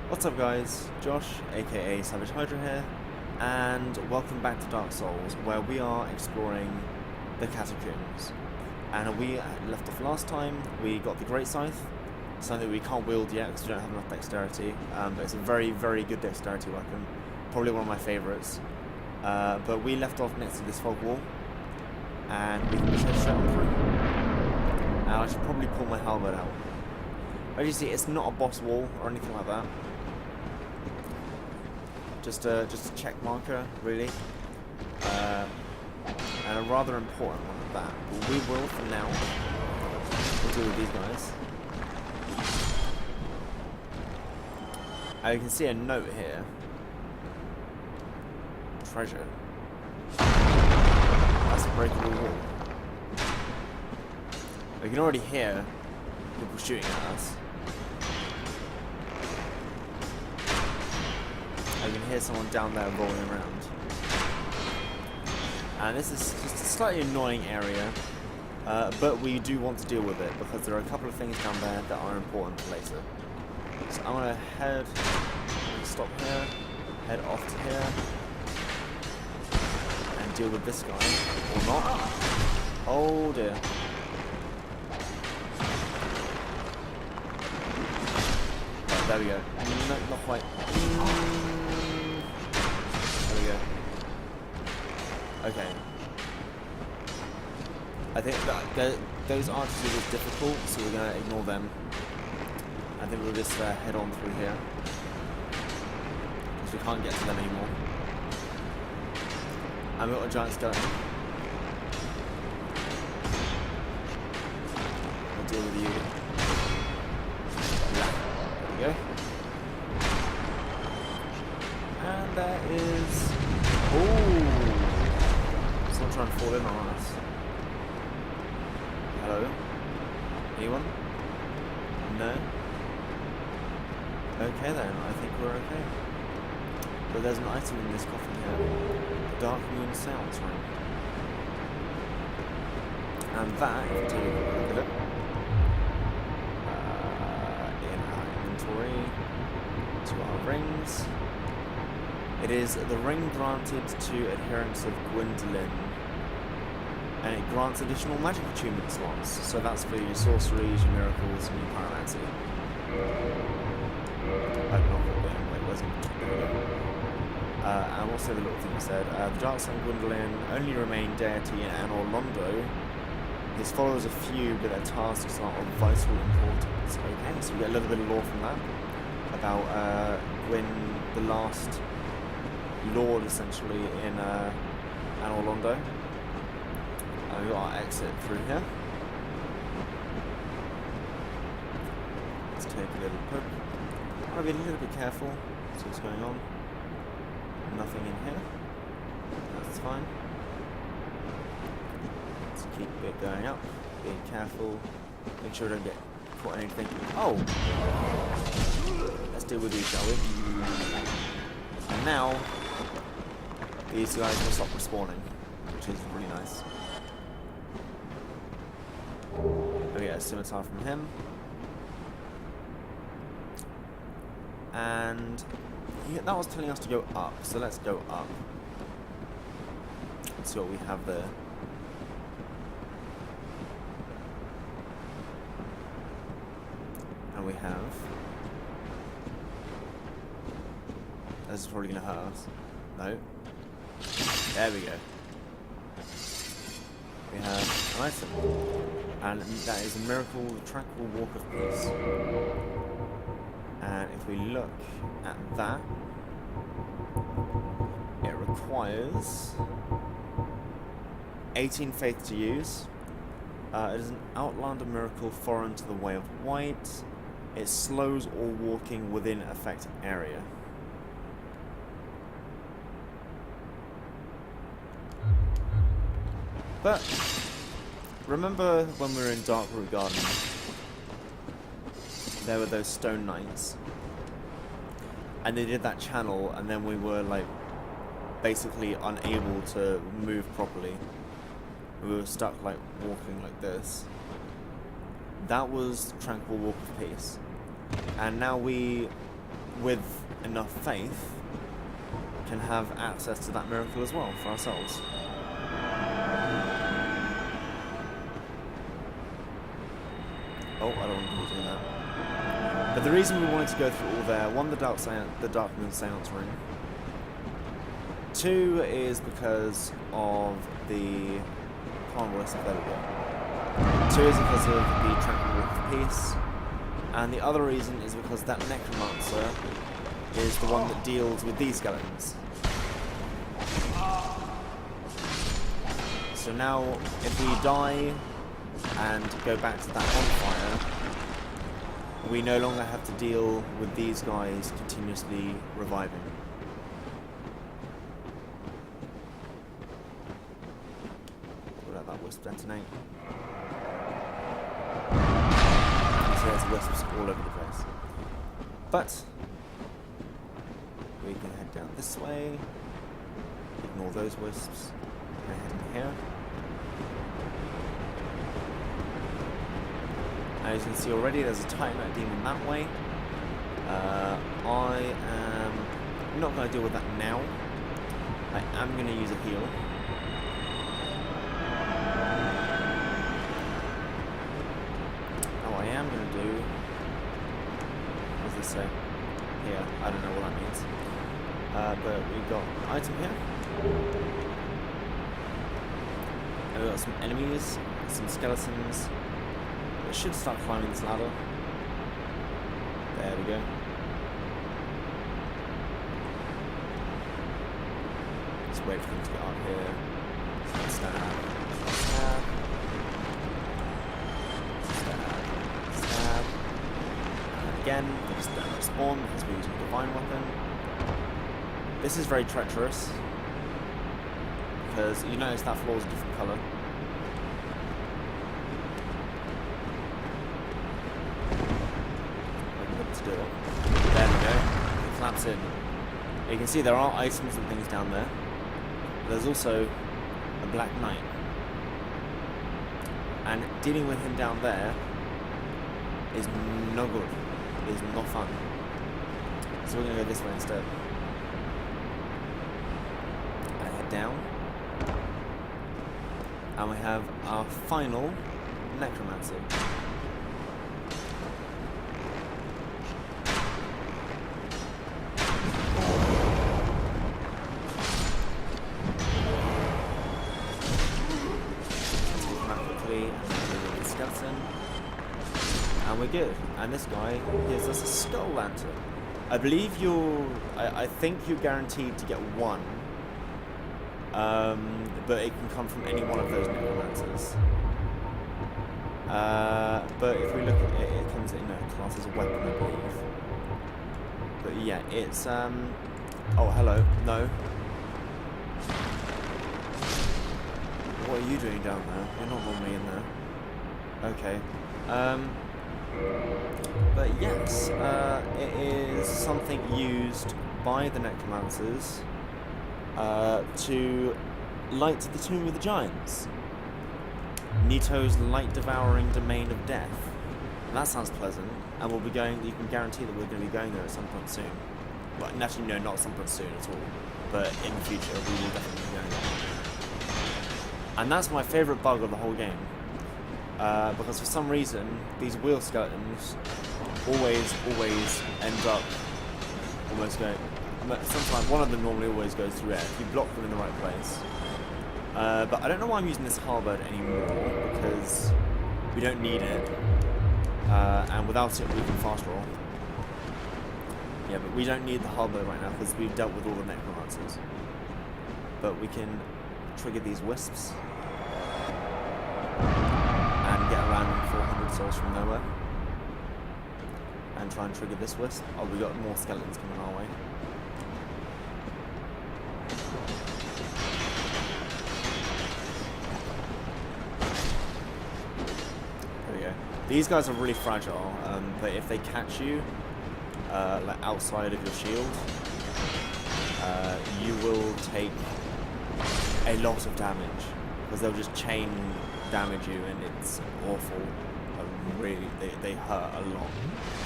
What's up guys, Josh aka Savage Hydra here, and welcome back to Dark Souls, where we are exploring the catacombs. And we left off last time, we got the Great Scythe, something that we can't wield yet because we don't have enough dexterity, but it's a very, very good dexterity weapon, probably one of my favourites. But we left off next to this fog wall, and we can just head straight on through. And I should probably pull my halberd out. As you see, it's not a boss wall or anything like that. Just a check marker, really, and a rather important one at that. But we will, for now, we'll deal with these guys. You can see a note here. Treasure. That's a breakable wall. We can already hear people shooting at us. I can hear someone down there rolling around. And this is just a slightly annoying area, but we do want to deal with it because there are a couple of things down there that are important for later. So I'm going to stop here, head off to here, and deal with this guy, or not. Oh dear. Right, there we go. No, not quite. There we go. Okay. I think that those archers are just difficult, so we're going to ignore them. I think we'll just head on through here, because we can't get to them anymore. And we've got a giant skeleton. I'll deal with you. There we go. And there is... Ooh! Someone trying to fall in on us. Hello? Anyone? No? Okay then, I think we're okay. But there's an item in this coffin here. The Dark Moon Sounds Ring. And that, if you take a look at it, in our inventory, to our rings, it is the ring granted to adherents of Gwendolyn, and it grants additional magic attunement slots. So that's for your sorceries, your miracles, and your pyromancy. And also the little thing it said, the Dark Sun Gwendolyn only remain deity in Anor Londo. His followers are few, but their tasks are of vital importance. Okay, so we get a little bit of lore from that about Gwyn, the last lord, essentially, in Anor Londo. We've got our exit through here. Let's take a little poke. I want to be a little bit careful. See what's going on. Nothing in here. That's fine. Let's keep it going up. Being careful. Make sure we don't get caught anything. Oh! Let's deal with these, shall we? And now, these guys will stop respawning, which is really nice. We get a scimitar from him. And yeah, that was telling us to go up, so let's go up. Let's see what we have there. And we have... This is probably going to hurt us. No. There we go. We have an item. And that is a miracle, the tranquil walk of peace. And if we look at that, it requires 18 faith to use. It is an outlander miracle foreign to the way of white. It slows all walking within affected area. But remember when we were in Darkroot Garden, there were those stone knights, and they did that channel, and then we were like basically unable to move properly. We were stuck like walking like this. That was Tranquil Walk of Peace. And now we with enough faith, can have access to that miracle as well for ourselves. Oh, I don't want to be doing that. But the reason we wanted to go through all there, one, the Dark Moon Seance Ring. Two is because of the Carnival available. Two is because of the Tranquil Walk of Peace. And the other reason is because that Necromancer is the one that deals with these skeletons. So now, if we die and go back to that bonfire, we no longer have to deal with these guys continuously reviving. We'll let that wisp detonate. So there's wisps all over the place. But we can head down this way, ignore those wisps, and head in here. As you can see already, there's a Titanite demon that way. I am not going to deal with that now. I am going to use a heal. Oh, I am going to do... What does this say? Here, I don't know what that means. But we've got an item here. And we've got some enemies, some skeletons. I should start climbing this ladder. There we go. Just wait for them to get up here. Stab. Stab. Stab. Stab. And again, they just don't respawn because we're using a divine weapon. This is very treacherous. Because you notice that floor is a different colour. Do it. There we go. It collapse in. You can see there are items and things down there. There's also a Black Knight. And dealing with him down there is no good. Is not fun. So we're going to go this way instead. And head down. And we have our final Necromancer. And we're good. And this guy gives us a skull lantern. I believe I think you're guaranteed to get one. But it can come from any one of those necromancers. But if we look at it, it comes in a class as a weapon, I believe. But yeah, it's oh, hello. No. What are you doing down there? You're not normally in there. Okay. But yes, it is something used by the necromancers to light the Tomb of the Giants. Nito's light-devouring domain of death. And that sounds pleasant, and we'll be going. You can guarantee that we're going to be going there at some point soon. But actually, no, not at some point soon at all. But in the future, we will definitely be going there. And that's my favourite bug of the whole game. Because for some reason, these wheel skeletons always end up almost going... Sometimes one of them normally always goes through air, if you block them in the right place. But I don't know why I'm using this halberd anymore, because we don't need it. And without it, we can fast roll. Yeah, but we don't need the halberd right now, because we've dealt with all the necromancers. But we can trigger these wisps. And get around 400 souls from nowhere. And try and trigger this wisp. Oh, we got more skeletons coming our way. There we go. These guys are really fragile, but if they catch you, like outside of your shield, you will take a lot of damage. Because they'll just chain damage you, and it's awful. they hurt a lot.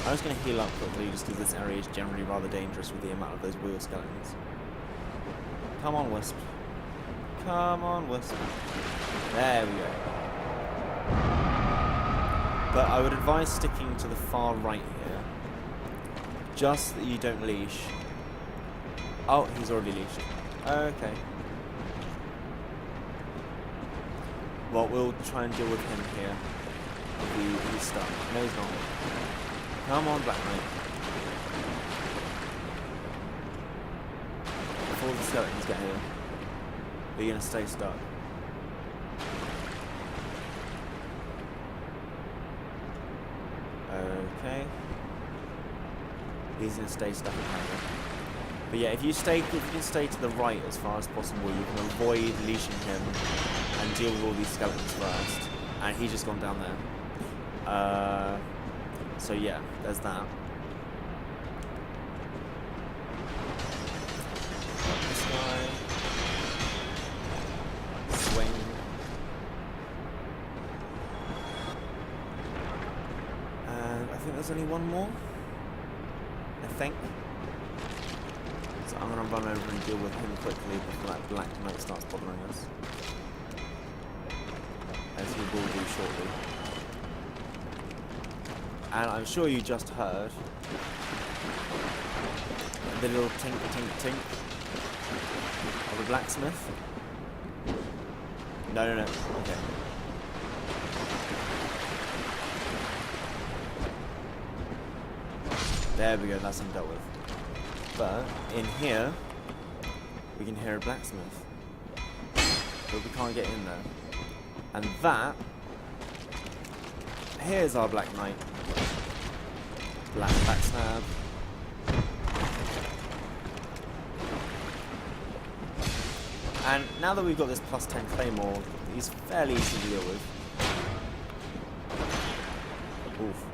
I'm just going to heal up quickly just because this area is generally rather dangerous with the amount of those wheel skeletons. Come on, Wisp. Come on, Wisp. There we go. But I would advise sticking to the far right here. Just that you don't leash. Oh, he's already leashed. Okay. Well, we'll try and deal with him here. He's stuck. No, he's not. Come on, Black Knight. Before the skeletons get here, are you going to stay stuck? Okay. He's going to stay stuck apparently. But yeah, if you can stay to the right as far as possible, you can avoid leashing him and deal with all these skeletons first. And he's just gone down there. So yeah, there's that. Got this guy. Swing. And I think there's only one more. I think. So I'm going to run over and deal with him quickly before that Black Knight starts bothering us. As he will do shortly. And I'm sure you just heard the little tink tink tink of the blacksmith. No. Okay. There we go, that's him dealt with. But in here, we can hear a blacksmith. But we can't get in there. And that, here's our Black Knight. Black backstab. And now that we've got this +10 claymore, he's fairly easy to deal with. Oof.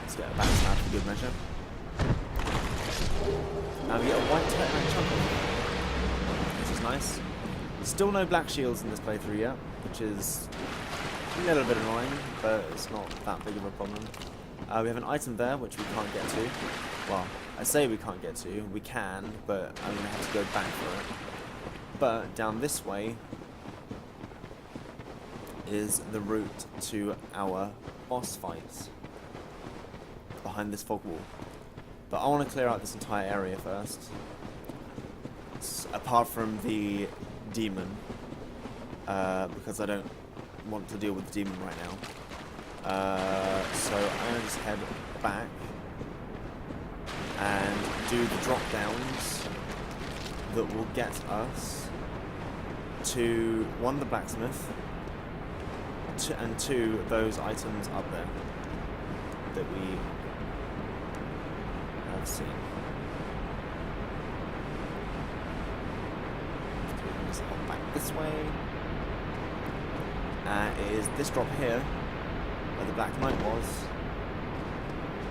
Let's get a backstab for good measure. Now we get a white Titanite chunk, which is nice. Still no black shields in this playthrough yet, which is a little bit annoying, but it's not that big of a problem. We have an item there, which we can't get to. Well, I say we can't get to. We can, but I'm going to have to go back for it. But down this way is the route to our boss fights behind this fog wall. But I want to clear out this entire area first. Apart from the demon, because I don't want to deal with the demon right now. So I'm going to just head back and do the drop downs that will get us to one, the blacksmith, and two, those items up there that we have seen. Just hop back this way. It is this drop here, where the Black Knight was,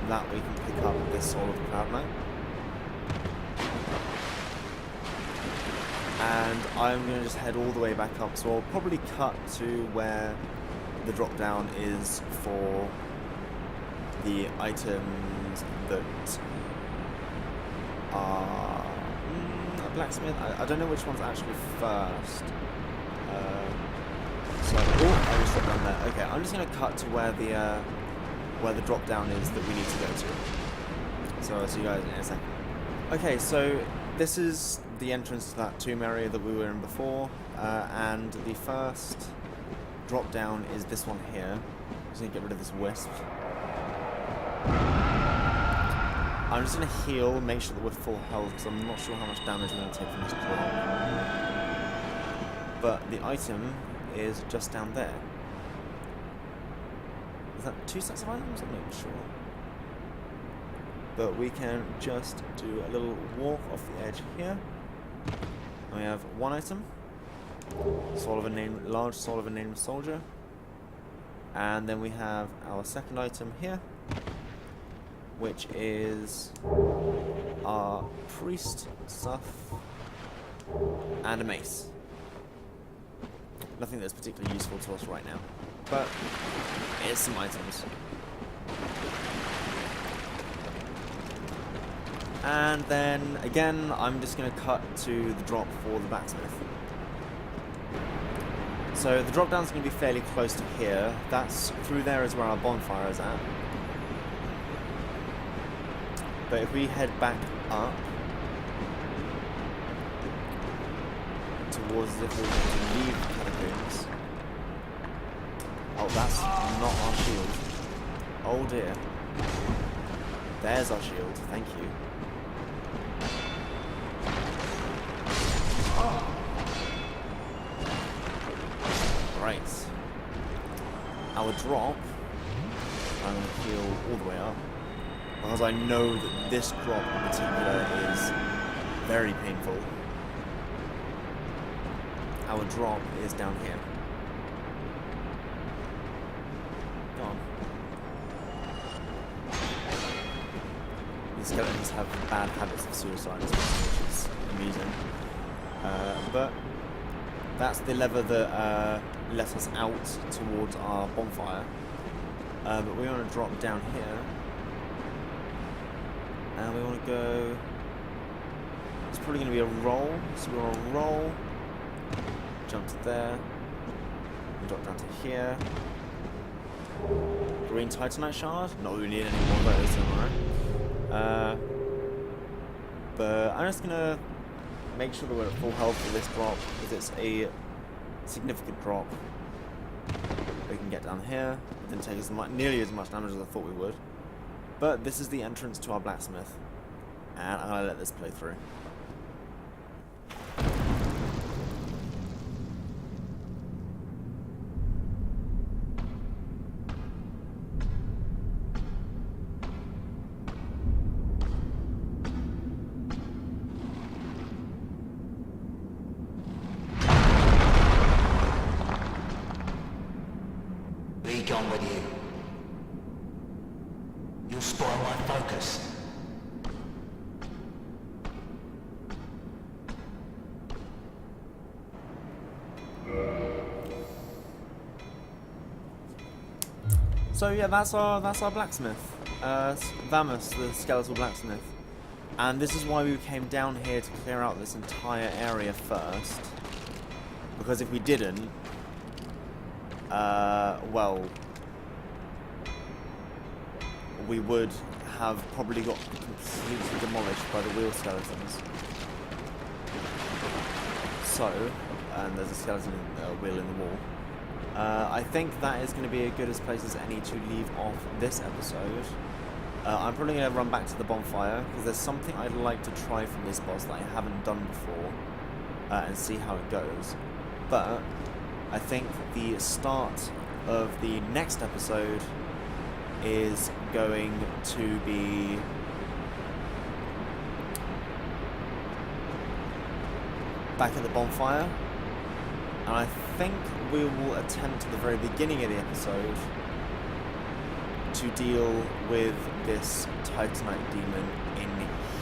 that we can pick up this Soul of the Cloud Knight. And I'm going to just head all the way back up, so I'll probably cut to where the drop down is for the items that are a blacksmith. I don't know which one's actually first. So, oh, I just dropped down there. Okay, I'm just going to cut to where the drop down is that we need to go to. So I'll see you guys in a second. Okay, so this is the entrance to that tomb area that we were in before, and the first drop down is this one here. Just need to get rid of this wisp. I'm just going to heal, make sure that we're full health, because I'm not sure how much damage we're going to take from this drop. But the item is just down there. Is that 2 sets of items? I'm not sure. But we can just do a little walk off the edge here. And we have one item, large soul of a named soldier. And then we have our second item here, which is our priest stuff and a mace. Nothing that's particularly useful to us right now. But it is some items. And then, again, I'm just going to cut to the drop for the blacksmith. So the drop down is going to be fairly close to here. That's through there is where our bonfire is at. But if we head back up towards as if we were going to leave the catacombs. Oh, that's not our shield. Oh dear. There's our shield. Thank you. Right. Our drop, I'm going to heal all the way up, because I know that this drop in particular is very painful. Our drop is down here. Go on. These skeletons have bad habits of suicide, which is amusing. But that's the lever that lets us out towards our bonfire. But we want to drop down here. And we want to go... It's probably going to be a roll. So we want to roll. Jump to there. And drop down to here. Green Titanite shard. Not really need any more of those, alright. But I'm just going to make sure that we're at full health for this drop, because it's a significant drop. We can get down here. It didn't take nearly as much damage as I thought we would. But this is the entrance to our blacksmith. And I'm going to let this play through. Gone with you. You'll spoil my focus. So yeah, that's our blacksmith, Vamus, the skeletal blacksmith, and this is why we came down here to clear out this entire area first. Because if we didn't, well, we would have probably got completely demolished by the wheel skeletons. So, and there's a skeleton wheel in the wall. I think that is going to be as good a place as any to leave off this episode. I'm probably going to run back to the bonfire, because there's something I'd like to try from this boss that I haven't done before, and see how it goes. But I think the start of the next episode is going to be back at the bonfire, and I think we will attempt at the very beginning of the episode to deal with this Titanite demon in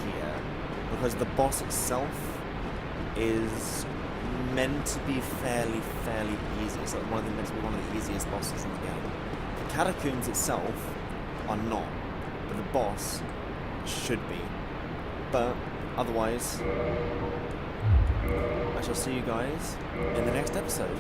here, because the boss itself is meant to be fairly easy. It's like meant to be one of the easiest bosses in the game. The catacombs itself are not, but the boss should be. But otherwise, I shall see you guys in the next episode.